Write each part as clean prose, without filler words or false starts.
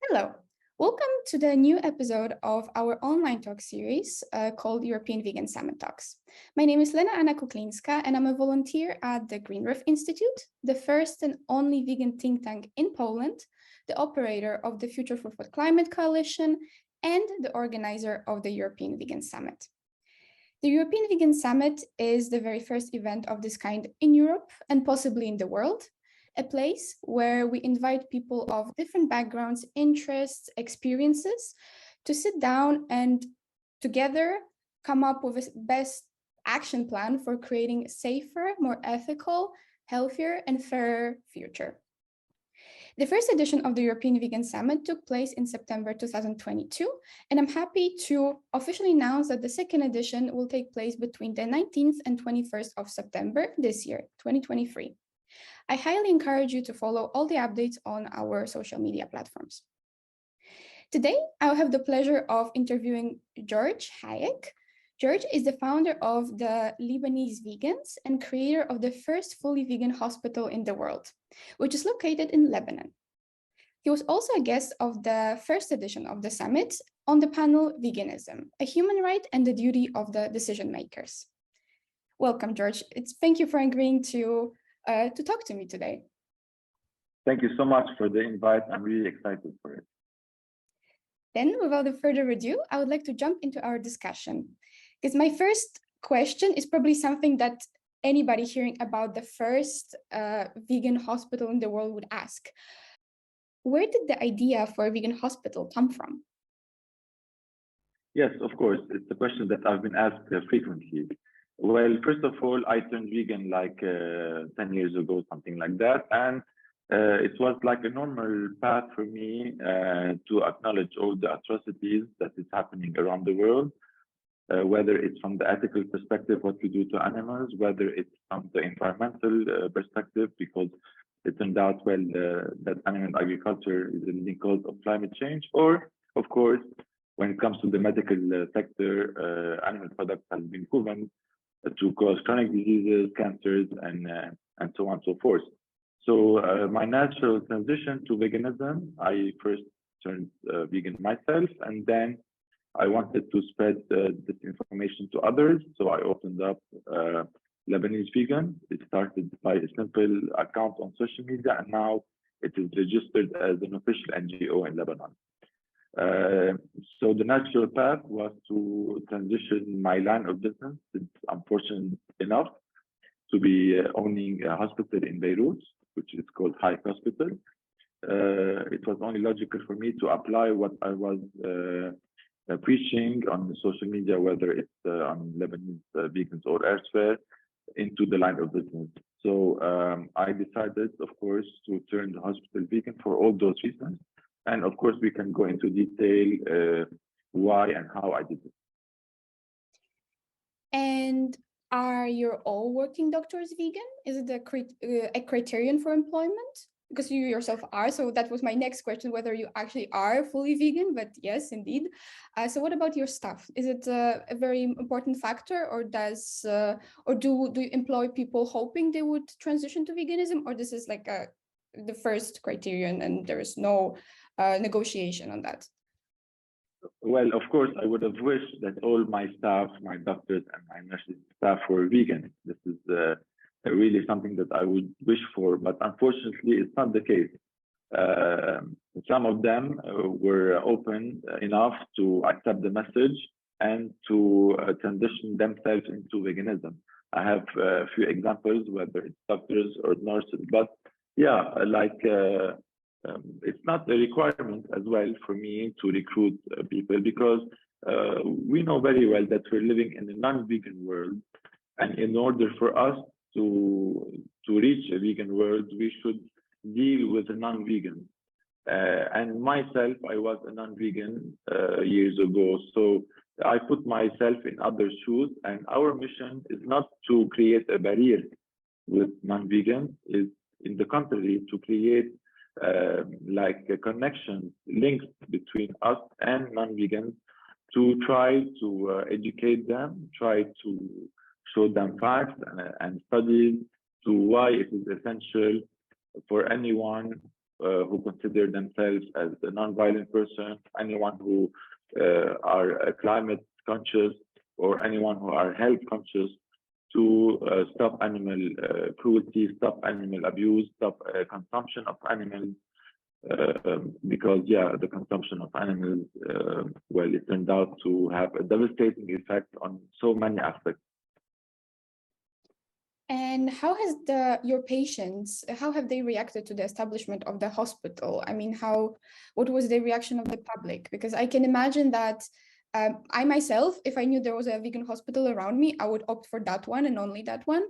Hello, welcome to the new episode of our online talk series called European Vegan Summit Talks. My name is Lena Anna Kuklińska, and I'm a volunteer at the Green REV Institute, the first and only vegan think tank in Poland, the operator of the Future for Food Climate Coalition, and the organizer of the European Vegan Summit. The European Vegan Summit is the very first event of this kind in Europe and possibly in the world, a place where we invite people of different backgrounds, interests, experiences to sit down and together come up with a best action plan for creating a safer, more ethical, healthier, and fairer future. The first edition of the European Vegan Summit took place in September 2022, and I'm happy to officially announce that the second edition will take place between the 19th and 21st of September this year, 2023. I highly encourage you to follow all the updates on our social media platforms. Today, I'll have the pleasure of interviewing George Hayek. George is the founder of the Lebanese Vegans and creator of the first fully vegan hospital in the world, which is located in Lebanon. He was also a guest of the first edition of the summit on the panel Veganism, a human right and the duty of the decision makers. Welcome, George. Thank you for agreeing to talk to me today. Thank you so much for the invite. I'm really excited for it. Then, without further ado, I would like to jump into our discussion. Because my first question is probably something that anybody hearing about the first vegan hospital in the world would ask. Where did the idea for a vegan hospital come from? Yes, of course. It's a question that I've been asked frequently. Well, first of all, I turned vegan like 10 years ago, something like that. And it was like a normal path for me to acknowledge all the atrocities that is happening around the world, whether it's from the ethical perspective, what we do to animals, whether it's from the environmental perspective, because it turned out, well, that animal agriculture is a leading cause of climate change, or, of course, when it comes to the medical sector, animal products have been proven to cause chronic diseases, cancers, and so on and so forth. So my natural transition to veganism, I first turned vegan myself, and then I wanted to spread this information to others. So I opened up Lebanese Vegan. It started by a simple account on social media, and now it is registered as an official NGO in Lebanon. So the natural path was to transition my line of business. I'm fortunate enough to be owning a hospital in Beirut, which is called Hayek Hospital. It was only logical for me to apply what I was preaching on social media, whether it's on Lebanese vegans or elsewhere, into the line of business. So I decided, of course, to turn the hospital vegan for all those reasons. And of course, we can go into detail why and how I did it. And are your all working doctors vegan? Is it a criterion for employment? Because you yourself are, so that was my next question, whether you actually are fully vegan, but yes, indeed. So what about your staff? Is it a very important factor, or do you employ people hoping they would transition to veganism, or this is like the first criterion and there is no negotiation on that? Well, of course, I would have wished that all my staff, my doctors and my nursing staff were vegan. This is really something that I would wish for, but unfortunately, it's not the case. Some of them were open enough to accept the message and to transition themselves into veganism. I have a few examples, whether it's doctors or nurses, but yeah, it's not a requirement as well for me to recruit people, because we know very well that we're living in a non-vegan world, and in order for us to reach a vegan world, we should deal with the non-vegan. And myself, I was a non-vegan years ago, so I put myself in others' shoes, and our mission is not to create a barrier with non-vegans, is in the contrary, to create like a connection, links between us and non-vegans, to try to educate them, try to show them facts and studies to why it is essential for anyone who consider themselves as a non-violent person, anyone who are climate conscious, or anyone who are health conscious, to stop animal cruelty, stop animal abuse, stop consumption of animals. Because the consumption of animals, well, it turned out to have a devastating effect on so many aspects. And how has your patients, how have they reacted to the establishment of the hospital? I mean, what was the reaction of the public? Because I can imagine that I myself, if I knew there was a vegan hospital around me, I would opt for that one and only that one.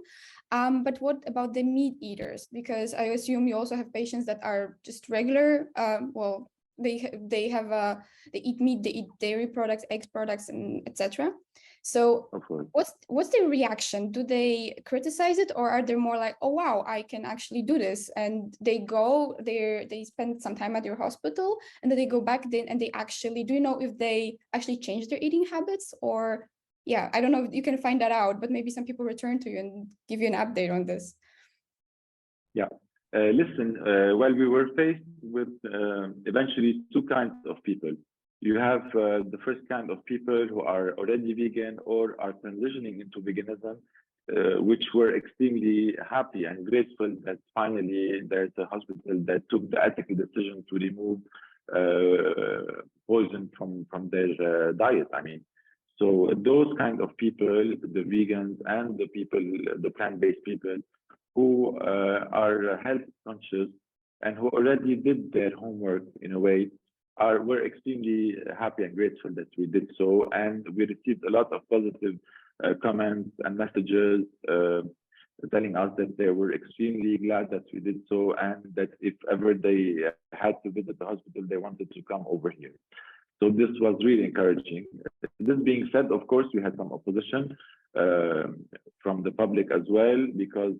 But what about the meat eaters? Because I assume you also have patients that are just regular, well, they eat meat, they eat dairy products, eggs products, and etc. So what's their reaction? Do they criticize it, or are they more like, oh wow, I can actually do this, and they go there, they spend some time at your hospital, and then they go back then and they actually, do you know if they actually change their eating habits? Or I don't know if you can find that out, but maybe some people return to you and give you an update on this. Listen, well, we were faced with eventually two kinds of people. You have the first kind of people who are already vegan or are transitioning into veganism, which were extremely happy and grateful that finally there's a hospital that took the ethical decision to remove poison from their diet. I mean, so those kind of people, the vegans and the people, the plant-based people who are health conscious and who already did their homework in a way, were extremely happy and grateful that we did so, and we received a lot of positive comments and messages telling us that they were extremely glad that we did so, and that if ever they had to visit the hospital, they wanted to come over here. So this was really encouraging. This being said, of course, we had some opposition from the public as well, because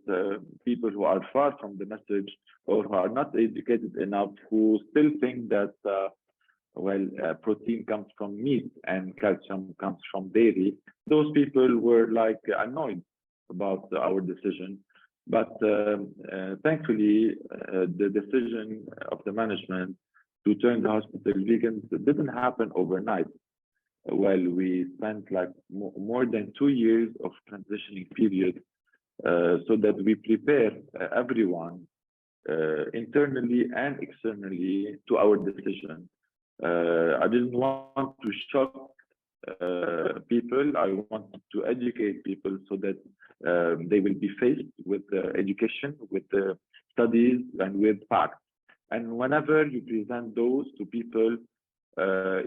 people who are far from the message or who are not educated enough, who still think that protein comes from meat and calcium comes from dairy, those people were like annoyed about our decision. But thankfully, the decision of the management to turn the hospital vegan didn't happen overnight. Well, we spent like more than 2 years of transitioning period so that we prepare everyone internally and externally to our decision. I didn't want to shock people. I wanted to educate people so that they will be faced with education, with studies, and with facts. And whenever you present those to people,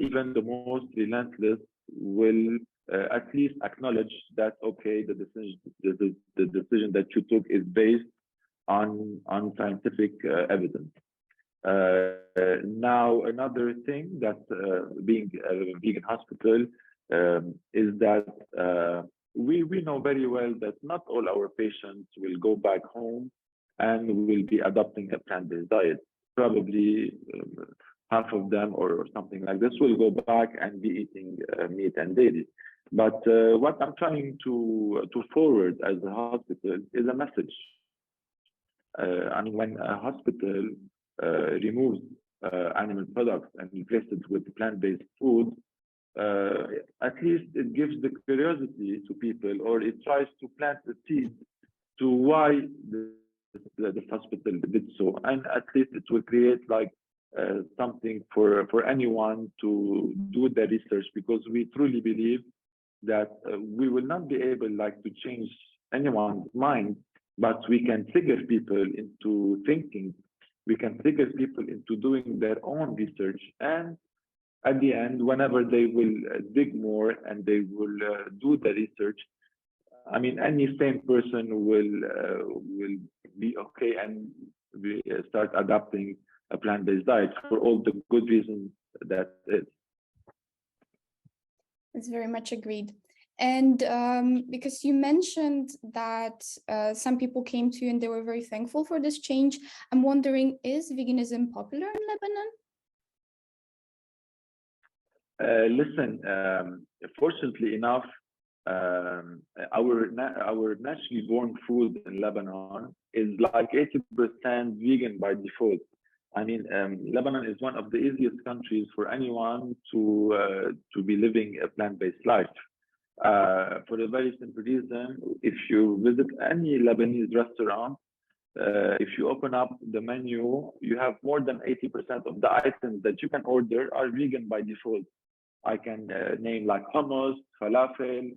even the most relentless will at least acknowledge that, okay, the decision that you took is based on scientific evidence. Now, another thing that being a vegan hospital is that we know very well that not all our patients will go back home and will be adopting a plant-based diet. Probably half of them or something like this will go back and be eating meat and dairy. But what I'm trying to forward as a hospital is a message. I mean, when a hospital removes animal products and replaces it with plant-based food, at least it gives the curiosity to people, or it tries to plant the seed to why the hospital did so, and at least it will create like something for anyone to do the research, because we truly believe that we will not be able like to change anyone's mind, but we can trigger people into thinking. We can trigger people into doing their own research, and at the end, whenever they will dig more and they will do the research, I mean, any sane person will be okay and we start adopting a plant-based diet for all the good reasons that is. It's very much agreed. And because you mentioned that some people came to you and they were very thankful for this change, I'm wondering, is veganism popular in Lebanon? Listen, fortunately enough, our naturally born food in Lebanon is like 80% vegan by default. I mean, Lebanon is one of the easiest countries for anyone to be living a plant-based life. For a very simple reason, if you visit any Lebanese restaurant, if you open up the menu, you have more than 80% of the items that you can order are vegan by default. I can name like hummus, falafel,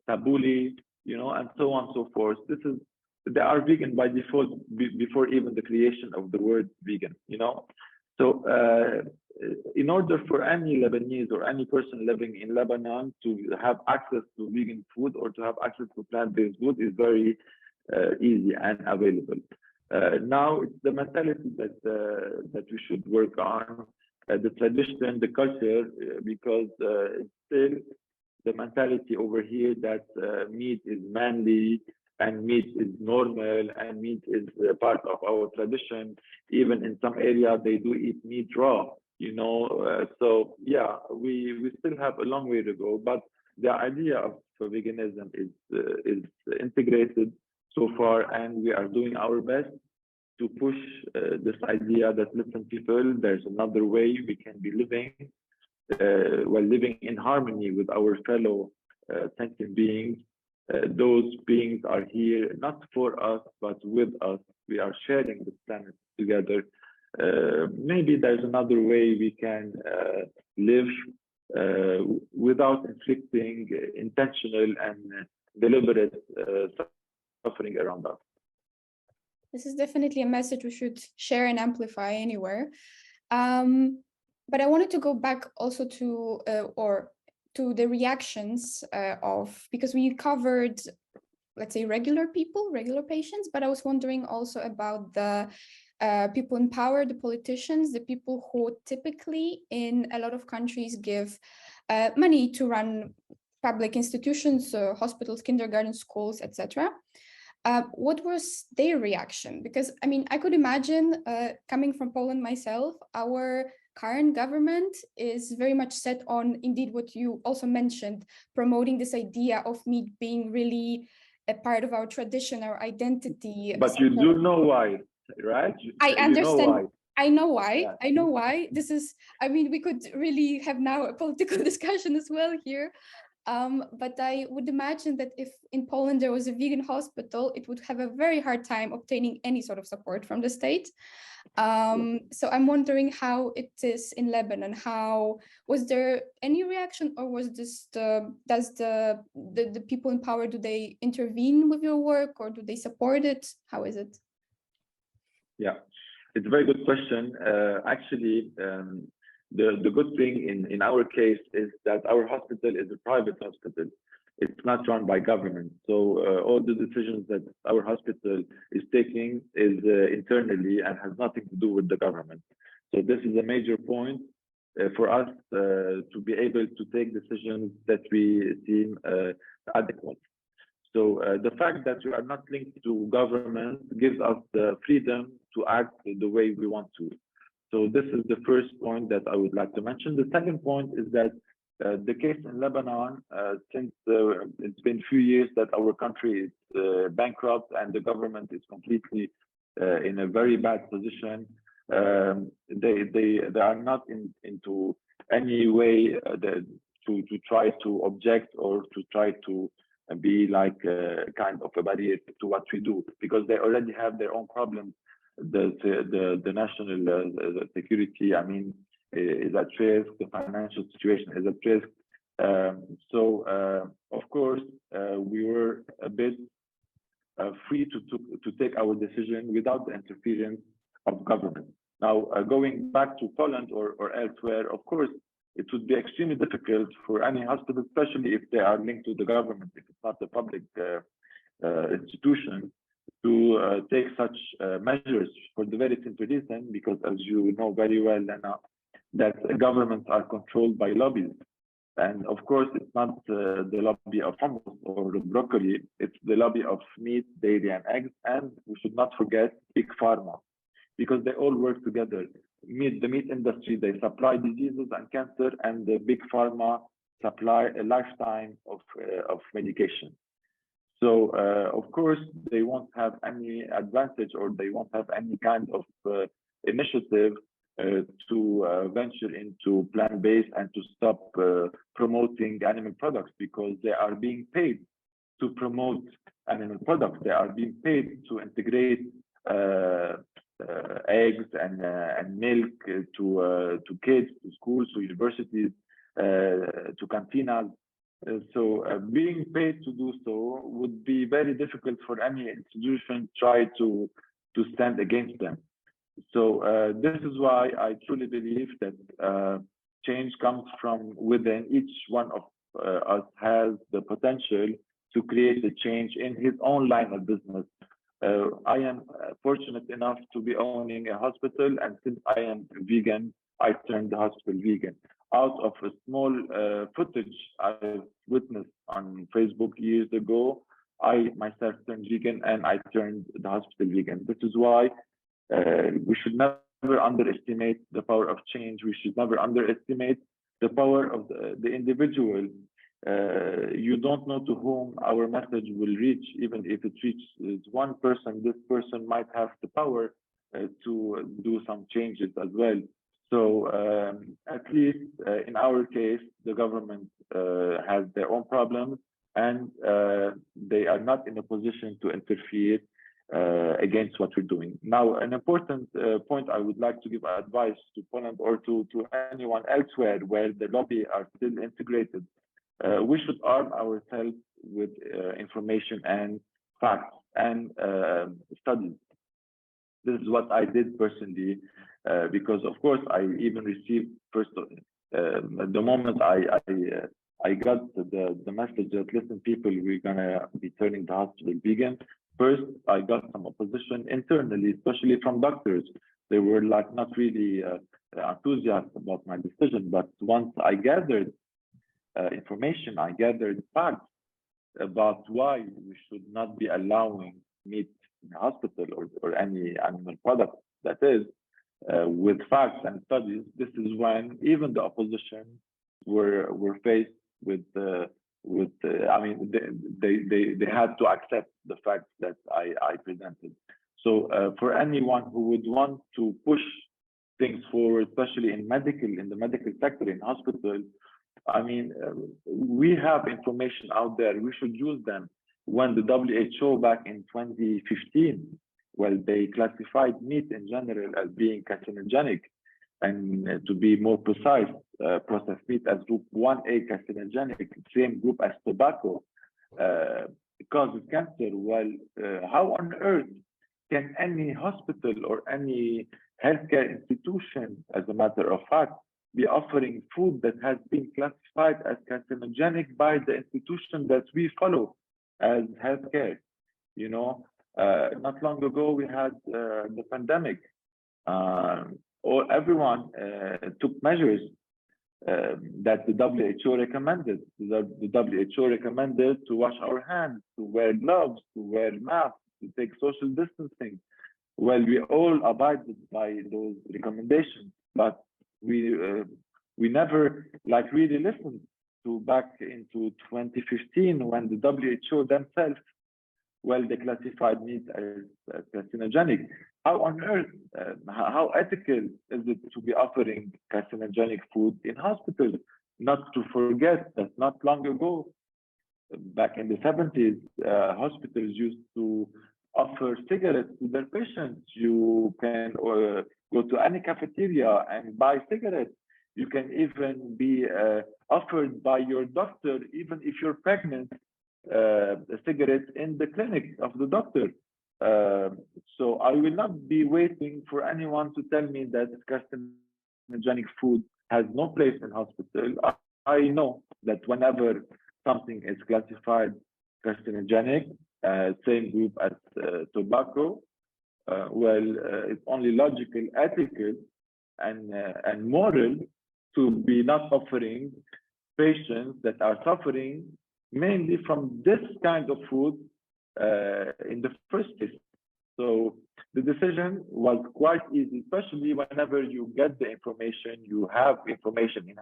tabbouleh, you know, and so on and so forth. They are vegan by default before even the creation of the word vegan, you know. So in order for any Lebanese or any person living in Lebanon to have access to vegan food or to have access to plant-based food is very easy and available. Now it's the mentality that we should work on, the tradition, the culture, because it's still the mentality over here that meat is manly and meat is normal and meat is part of our tradition. Even in some areas, they do eat meat raw, you know. So yeah, we still have a long way to go, but the idea of veganism is integrated so far, and we are doing our best to push this idea that, listen, people, there's another way we can be living while living in harmony with our fellow sentient beings. Those beings are here not for us, but with us. We are sharing this planet together. Maybe there's another way we can live without inflicting intentional and deliberate suffering around us. This is definitely a message we should share and amplify anywhere. But I wanted to go back also to the reactions because we covered, let's say, regular people, regular patients, but I was wondering also about the people in power, the politicians, the people who typically in a lot of countries give money to run public institutions, hospitals, kindergarten, schools, etc. What was their reaction? Because, I mean, I could imagine coming from Poland myself, our current government is very much set on, indeed, what you also mentioned, promoting this idea of meat being really a part of our tradition, our identity. But you do know why, right? I understand. You know why. I know why. Yeah. I know why. This is, I mean, we could really have now a political discussion as well here. But I would imagine that if in Poland there was a vegan hospital, it would have a very hard time obtaining any sort of support from the state. So I'm wondering how it is in Lebanon. How was there any reaction, or was this does the people in power, do they intervene with your work, or do they support it? How is it? Yeah, it's a very good question. Actually, the good thing in our case is that our hospital is a private hospital. It's not run by government. So all the decisions that our hospital is taking is internally and has nothing to do with the government. So this is a major point for us to be able to take decisions that we deem adequate. So the fact that we are not linked to government gives us the freedom to act the way we want to. So this is the first point that I would like to mention. The second point is that the case in Lebanon, since it's been a few years that our country is bankrupt and the government is completely in a very bad position, they are not into any way to try to object or to try to be like kind of a barrier to what we do, because they already have their own problems. The national security, I mean, is at risk. The financial situation is at risk. Of course, we were a bit free to take our decision without the interference of government. Now, going back to Poland or elsewhere, of course, it would be extremely difficult for any hospital, especially if they are linked to the government, if it's not a public institution, to take such measures for the very simple reason, because as you know very well, Lena, that governments are controlled by lobbies. And of course, it's not the lobby of hummus or broccoli, it's the lobby of meat, dairy, and eggs. And we should not forget big pharma, because they all work together. The meat industry, they supply diseases and cancer, and the big pharma supply a lifetime of medication. So, of course, they won't have any advantage, or they won't have any kind of initiative to venture into plant-based and to stop promoting animal products, because they are being paid to promote animal products. They are being paid to integrate eggs and milk to kids, to schools, to universities, to cantinas. So being paid to do so would be very difficult for any institution try to stand against them. So this is why I truly believe that change comes from within. Each one of us has the potential to create a change in his own line of business. I am fortunate enough to be owning a hospital, and since I am vegan, I turned the hospital vegan. Out of a small footage I've witnessed on Facebook years ago, I myself turned vegan and I turned the hospital vegan. This is why we should never underestimate the power of change. We should never underestimate the power of the individual. You don't know to whom our message will reach. Even if it reaches one person, this person might have the power to do some changes as well. So at least in our case, the government has their own problems, and they are not in a position to interfere against what we're doing. Now, an important point I would like to give advice to Poland or to anyone elsewhere where the lobby are still integrated. We should arm ourselves with information and facts and studies. This is what I did personally, because of course I even received the moment I got the message that, listen, people, we're gonna be turning the hospital vegan. First, I got some opposition internally, especially from doctors. They were like not really enthusiastic about my decision. But once I gathered information, I gathered facts about why we should not be allowing meat in the hospital or any animal product, that is, with facts and studies. This is when even the opposition were faced with I mean, they had to accept the facts that I presented. So for anyone who would want to push things forward, especially in the medical sector, in hospitals, I mean, we have information out there. We should use them. When the WHO back in 2015, well, they classified meat in general as being carcinogenic, and to be more precise, processed meat as group 1A carcinogenic, same group as tobacco, causes cancer. Well, how on earth can any hospital or any healthcare institution, as a matter of fact, be offering food that has been classified as carcinogenic by the institution that we follow as healthcare? You know, not long ago we had the pandemic. Everyone took measures that the WHO recommended. The WHO recommended to wash our hands, to wear gloves, to wear masks, to take social distancing. Well, we all abided by those recommendations, but we never like really listened to back into 2015 when the WHO themselves, well, they classified meat as carcinogenic. How on earth, how ethical is it to be offering carcinogenic food in hospitals? Not to forget that not long ago, back in the 70s, hospitals used to offer cigarettes to their patients. You can go to any cafeteria and buy cigarettes. You can even be offered by your doctor, even if you're pregnant, a cigarette in the clinic of the doctor. So I will not be waiting for anyone to tell me that carcinogenic food has no place in hospital. I know that whenever something is classified carcinogenic, same group as tobacco, it's only logical, ethical, and moral to be not offering patients that are suffering mainly from this kind of food in the first place. So the decision was quite easy, especially whenever you get the information, you have information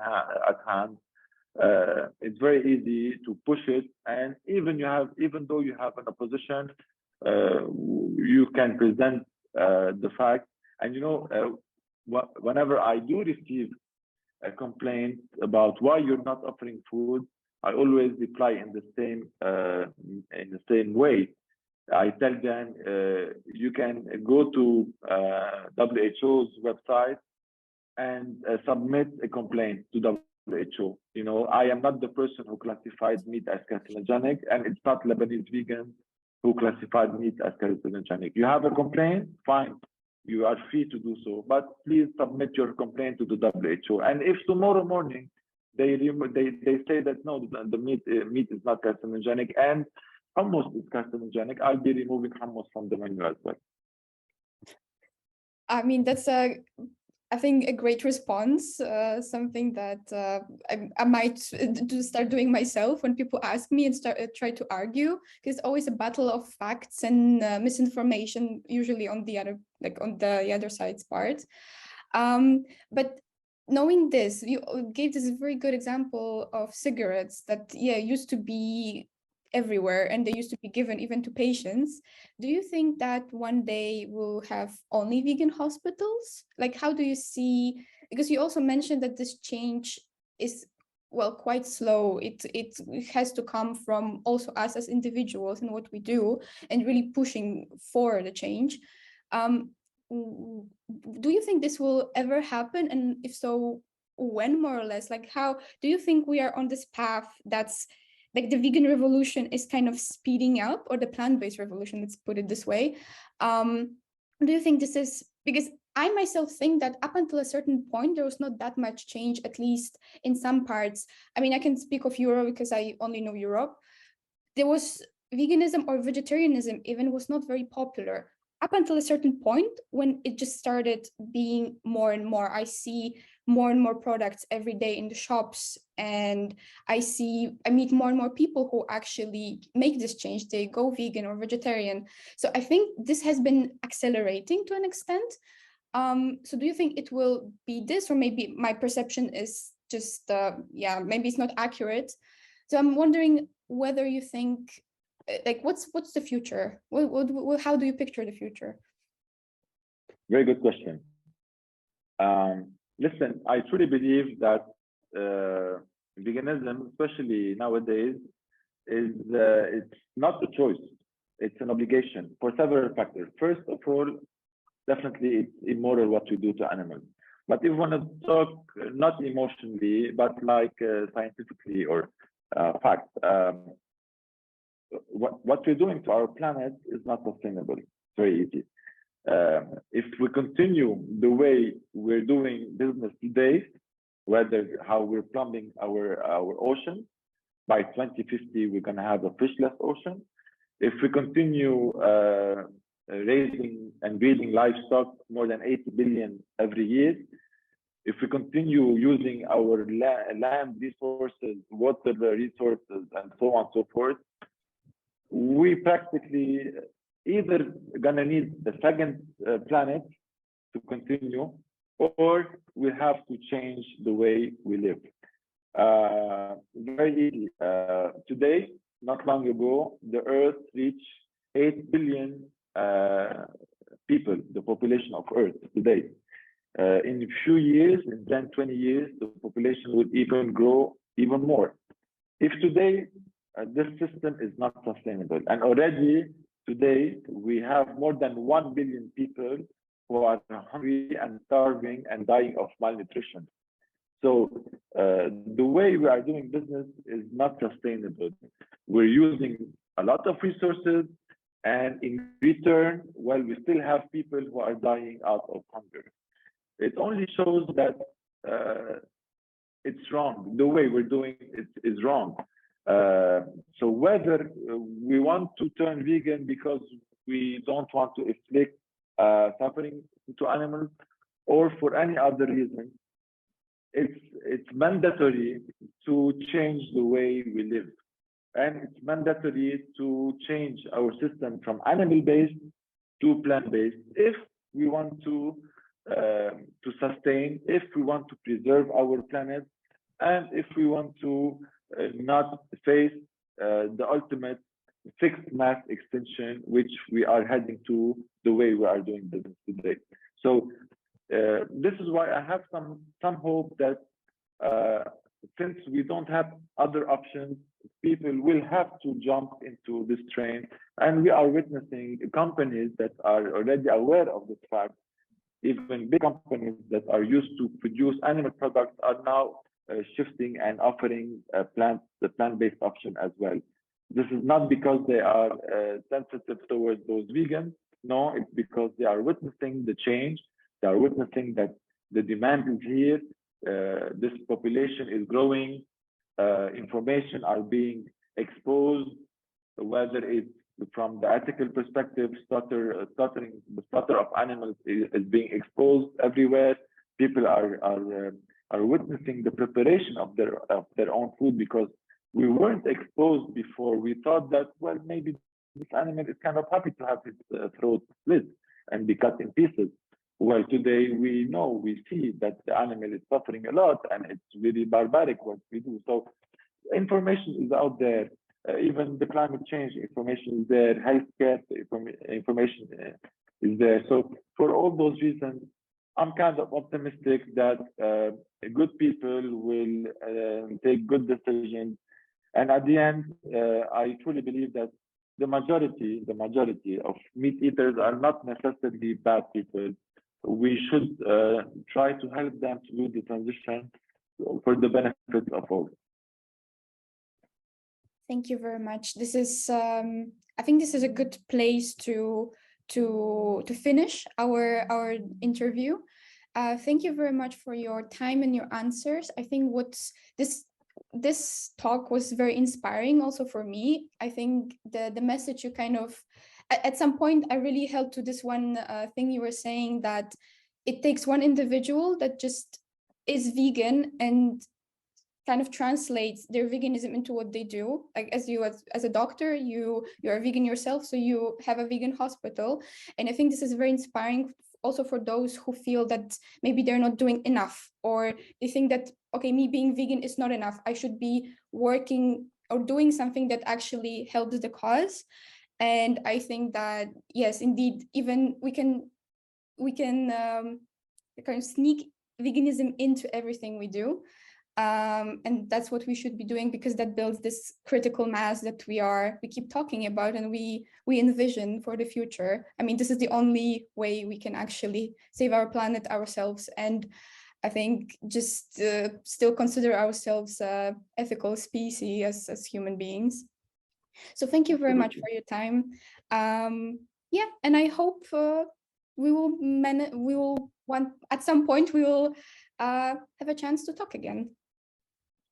at hand. It's very easy to push it, and even though you have an opposition, you can present the fact And whenever I do receive a complaint about why you're not offering food, I always reply in the same way. I tell them you can go to WHO's website and submit a complaint to WHO. I am not the person who classified meat as carcinogenic, and it's not Lebanese vegans who classified meat as carcinogenic. You have a complaint, fine, you are free to do so, but please submit your complaint to the WHO. And if tomorrow morning they say that no, the meat is not carcinogenic and hummus is carcinogenic, I'll be removing hummus from the menu as well. I mean, that's I think a great response, something that I might start doing myself when people ask me and try to argue, because it's always a battle of facts and misinformation, usually on the other side's part. But knowing this, you gave this very good example of cigarettes that used to be everywhere and they used to be given even to patients. Do you think that one day we'll have only vegan hospitals? Like, how do you see, because you also mentioned that this change is quite slow. It has to come from also us as individuals and what we do and really pushing for the change. Do you think this will ever happen? And if so, when, more or less? Like, how do you think we are on this path that's like the vegan revolution is kind of speeding up, or the plant-based revolution, let's put it this way? Do you think this is, because I myself think that up until a certain point, there was not that much change, at least in some parts. I mean, I can speak of Europe because I only know Europe. There was veganism or vegetarianism even was not very popular up until a certain point when it just started being more and more. I see more and more products every day in the shops, and I meet more and more people who actually make this change. They go vegan or vegetarian. So I think this has been accelerating to an extent. So do you think it will be this, or maybe my perception is just, maybe it's not accurate. So I'm wondering whether you think, like, what's the future? How do you picture the future? Very good question. Listen, I truly believe that veganism, especially nowadays, it's not a choice. It's an obligation for several factors. First of all, definitely it's immoral what we do to animals. But if we want to talk not emotionally, but like scientifically or fact, what we're doing to our planet is not sustainable. It's very easy. If we continue the way we're doing business today, how we're plumbing our ocean, by 2050 we're going to have a fishless ocean. If we continue raising and breeding livestock more than 80 billion every year, if we continue using our land resources, water resources, and so on and so forth, we practically either gonna need the second planet to continue, or we have to change the way we live. Very easy. Today, not long ago, the Earth reached 8 billion people, the population of Earth today. In a few years, in 10, 20 years, the population will even grow even more. If today, this system is not sustainable, and already today we have more than 1 billion people who are hungry and starving and dying of malnutrition. So the way we are doing business is not sustainable. We're using a lot of resources, and in return, well, we still have people who are dying out of hunger. It only shows that it's wrong. The way we're doing it is wrong. So whether we want to turn vegan because we don't want to inflict suffering to animals, or for any other reason, it's mandatory to change the way we live, and it's mandatory to change our system from animal-based to plant-based if we want to sustain, if we want to preserve our planet, and if we want to not face the ultimate fixed mass extinction, which we are heading to the way we are doing business today. So this is why I have some hope that since we don't have other options, people will have to jump into this train. And we are witnessing companies that are already aware of this fact. Even big companies that are used to produce animal products are now shifting and offering the plant-based option as well. This is not because they are sensitive towards those vegans. No, it's because they are witnessing the change. They are witnessing that the demand is here. This population is growing. Information are being exposed, whether it's from the ethical perspective, the slaughter of animals is being exposed everywhere. People are witnessing the preparation of their own food, because we weren't exposed before. We thought that, well, maybe this animal is kind of happy to have its throat slit and be cut in pieces. Well, today we see that the animal is suffering a lot, and it's really barbaric what we do. So information is out there. Even the climate change information is there, healthcare information is there. So for all those reasons, I'm kind of optimistic that good people will take good decisions. And at the end, I truly believe that the majority of meat eaters are not necessarily bad people. We should try to help them to do the transition for the benefit of all. Thank you very much. This is, I think this is a good place to finish our interview. Thank you very much for your time and your answers. I think this talk was very inspiring also for me. I think the message you kind of, at some point, I really held to this one thing you were saying, that it takes one individual that just is vegan and kind of translates their veganism into what they do. Like as a doctor, you're a vegan yourself, so you have a vegan hospital. And I think this is very inspiring also for those who feel that maybe they're not doing enough, or they think that, okay, me being vegan is not enough. I should be working or doing something that actually helps the cause. And I think that, yes, indeed, even we can kind of sneak veganism into everything we do. And that's what we should be doing, because that builds this critical mass that we keep talking about, and we envision for the future. I mean, this is the only way we can actually save our planet ourselves. And I think just still consider ourselves ethical species as human beings. So thank you very much for your time. Yeah, and I hope at some point we will have a chance to talk again.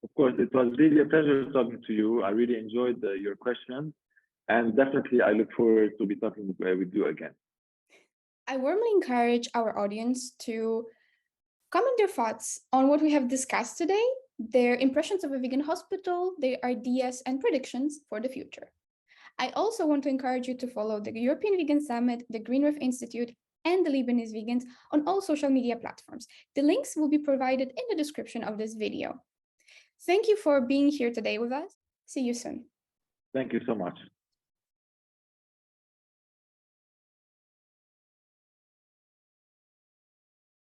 Of course, it was really a pleasure talking to you. I really enjoyed your questions, and definitely I look forward to be talking with you again. I warmly encourage our audience to comment their thoughts on what we have discussed today, their impressions of a vegan hospital, their ideas and predictions for the future. I also want to encourage you to follow the European Vegan Summit, the Green REV Institute, and the Lebanese Vegans on all social media platforms. The links will be provided in the description of this video. Thank you for being here today with us. See you soon. Thank you so much.